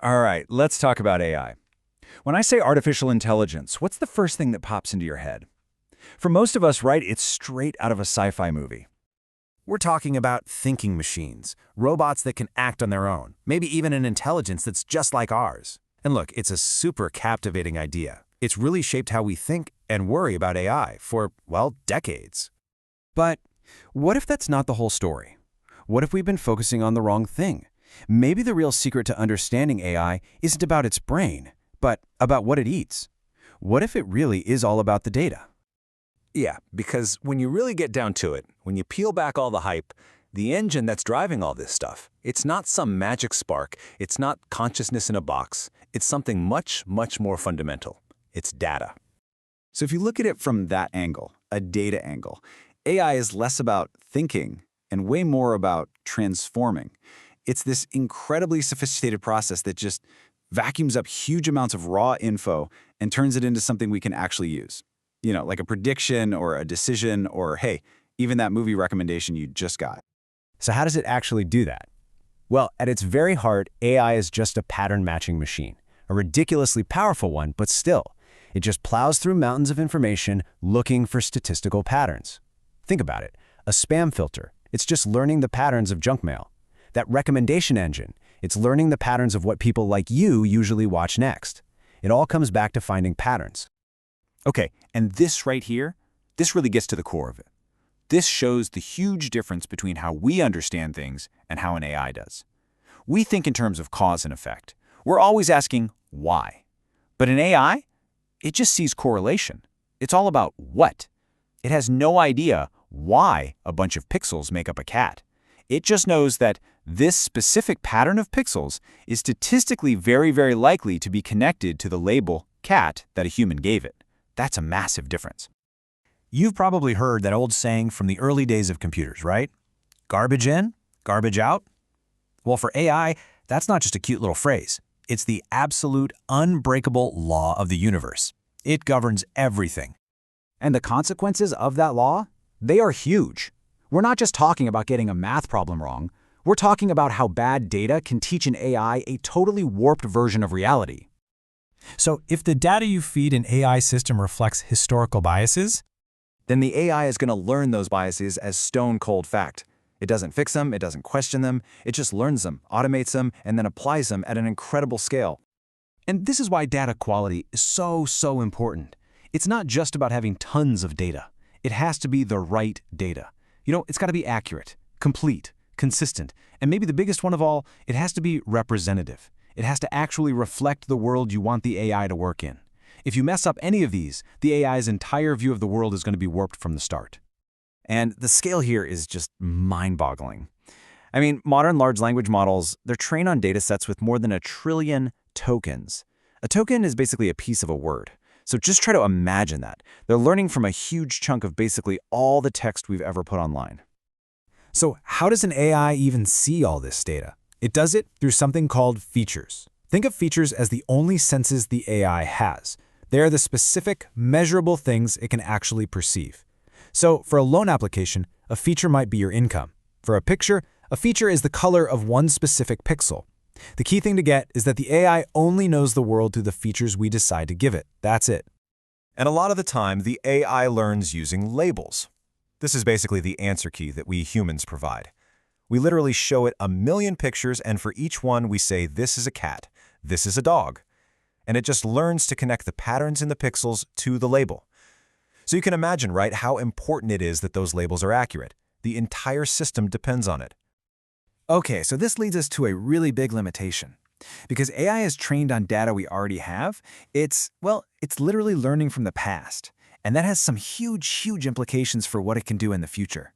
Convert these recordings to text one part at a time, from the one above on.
All right, let's talk about AI. When I say artificial intelligence, what's the first thing that pops into your head? For most of us, right, it's straight out of a sci-fi movie. We're talking about thinking machines, robots that can act on their own, maybe even an intelligence that's just like ours. And look, it's a super captivating idea. It's really shaped how we think and worry about AI for, well, decades. But what if that's not the whole story? What if we've been focusing on the wrong thing? Maybe the real secret to understanding AI isn't about its brain, but about what it eats. What if it really is all about the data? Yeah, because when you really get down to it, when you peel back all the hype, the engine that's driving all this stuff, it's not some magic spark, it's not consciousness in a box, it's something much, much more fundamental. It's data. So if you look at it from that angle, a data angle, AI is less about thinking and way more about transforming. It's this incredibly sophisticated process that just vacuums up huge amounts of raw info and turns it into something we can actually use. You know, like a prediction or a decision or, hey, even that movie recommendation you just got. So how does it actually do that? Well, at its very heart, AI is just a pattern matching machine, a ridiculously powerful one, but still, it just plows through mountains of information looking for statistical patterns. Think about it. A spam filter, it's just learning the patterns of junk mail. That recommendation engine, it's learning the patterns of what people like you usually watch next. It all comes back to finding patterns. Okay, and this right here, this really gets to the core of it. This shows the huge difference between how we understand things and how an AI does. We think in terms of cause and effect. We're always asking, why? But in AI, it just sees correlation. It's all about what. It has no idea why a bunch of pixels make up a cat. It just knows that this specific pattern of pixels is statistically very, very likely to be connected to the label cat that a human gave it. That's a massive difference. You've probably heard that old saying from the early days of computers, right? Garbage in, garbage out. Well, for AI, that's not just a cute little phrase. It's the absolute unbreakable law of the universe. It governs everything. And the consequences of that law? They are huge. We're not just talking about getting a math problem wrong. We're talking about how bad data can teach an AI a totally warped version of reality. So if the data you feed an AI system reflects historical biases, Then the AI is going to learn those biases as stone-cold fact. It doesn't fix them, it doesn't question them, it just learns them, automates them, and then applies them at an incredible scale. And this is why data quality is so important. It's not just about having tons of data. It has to be the right data. You know, it's got to be accurate, complete, consistent, and maybe the biggest one of all, it has to be representative. It has to actually reflect the world you want the AI to work in. If you mess up any of these, the AI's entire view of the world is going to be warped from the start. And the scale here is just mind-boggling. I mean, modern large language models, they're trained on data sets with more than 1 trillion tokens. A token is basically a piece of a word. So just try to imagine that. They're learning from a huge chunk of basically all the text we've ever put online. So how does an AI even see all this data? It does it through something called features. Think of features as the only senses the AI has. They are the specific, measurable things it can actually perceive. So for a loan application, a feature might be your income. For a picture, a feature is the color of one specific pixel. The key thing to get is that the AI only knows the world through the features we decide to give it. That's it. And a lot of the time, the AI learns using labels. This is basically the answer key that we humans provide. We literally show it 1,000,000 pictures, and for each one we say, this is a cat, this is a dog. And it just learns to connect the patterns in the pixels to the label. So you can imagine, right, how important it is that those labels are accurate. The entire system depends on it. Okay, so this leads us to a really big limitation. Because AI is trained on data we already have, it's literally learning from the past. And that has some huge implications for what it can do in the future.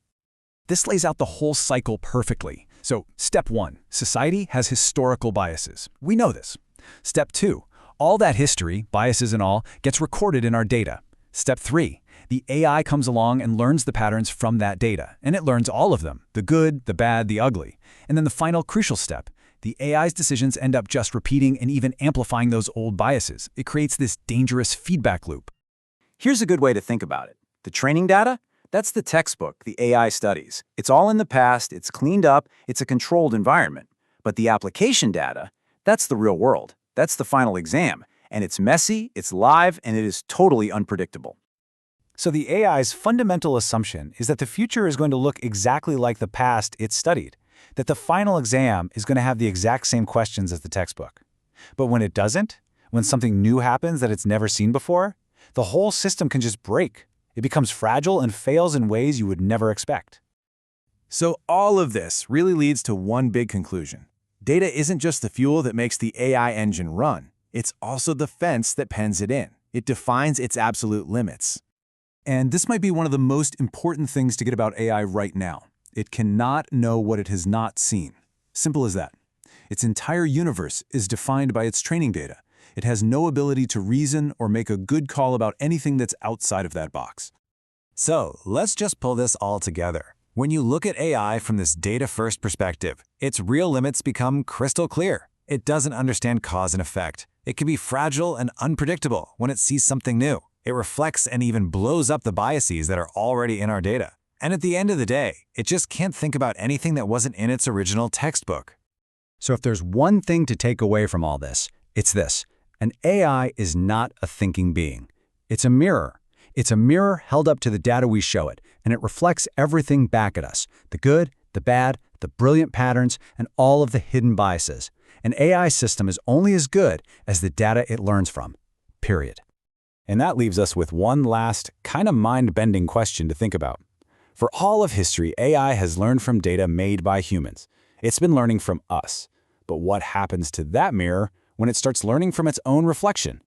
This lays out the whole cycle perfectly. So, step 1, society has historical biases. We know this. Step 2, all that history, biases and all, gets recorded in our data. Step 3, the AI comes along and learns the patterns from that data, and it learns all of them, the good, the bad, the ugly. And then the final crucial step, the AI's decisions end up just repeating and even amplifying those old biases. It creates this dangerous feedback loop. Here's a good way to think about it. The training data? That's the textbook the AI studies. It's all in the past, it's cleaned up, it's a controlled environment. But the application data? That's the real world. That's the final exam. And it's messy, it's live, and it is totally unpredictable. So the AI's fundamental assumption is that the future is going to look exactly like the past it studied, that the final exam is going to have the exact same questions as the textbook. But when it doesn't, when something new happens that it's never seen before, the whole system can just break. It becomes fragile and fails in ways you would never expect. So all of this really leads to one big conclusion. Data isn't just the fuel that makes the AI engine run. It's also the fence that pens it in. It defines its absolute limits. And this might be one of the most important things to get about AI right now. It cannot know what it has not seen. Simple as that. Its entire universe is defined by its training data. It has no ability to reason or make a good call about anything that's outside of that box. So let's just pull this all together. When you look at AI from this data-first perspective, its real limits become crystal clear. It doesn't understand cause and effect. It can be fragile and unpredictable when it sees something new. It reflects and even blows up the biases that are already in our data. And at the end of the day, it just can't think about anything that wasn't in its original textbook. So if there's one thing to take away from all this, it's this. An AI is not a thinking being. It's a mirror. It's a mirror held up to the data we show it, and it reflects everything back at us, the good, the bad, the brilliant patterns, and all of the hidden biases. An AI system is only as good as the data it learns from, period. And that leaves us with one last, kind of mind-bending question to think about. For all of history, AI has learned from data made by humans. It's been learning from us. But what happens to that mirror when it starts learning from its own reflection?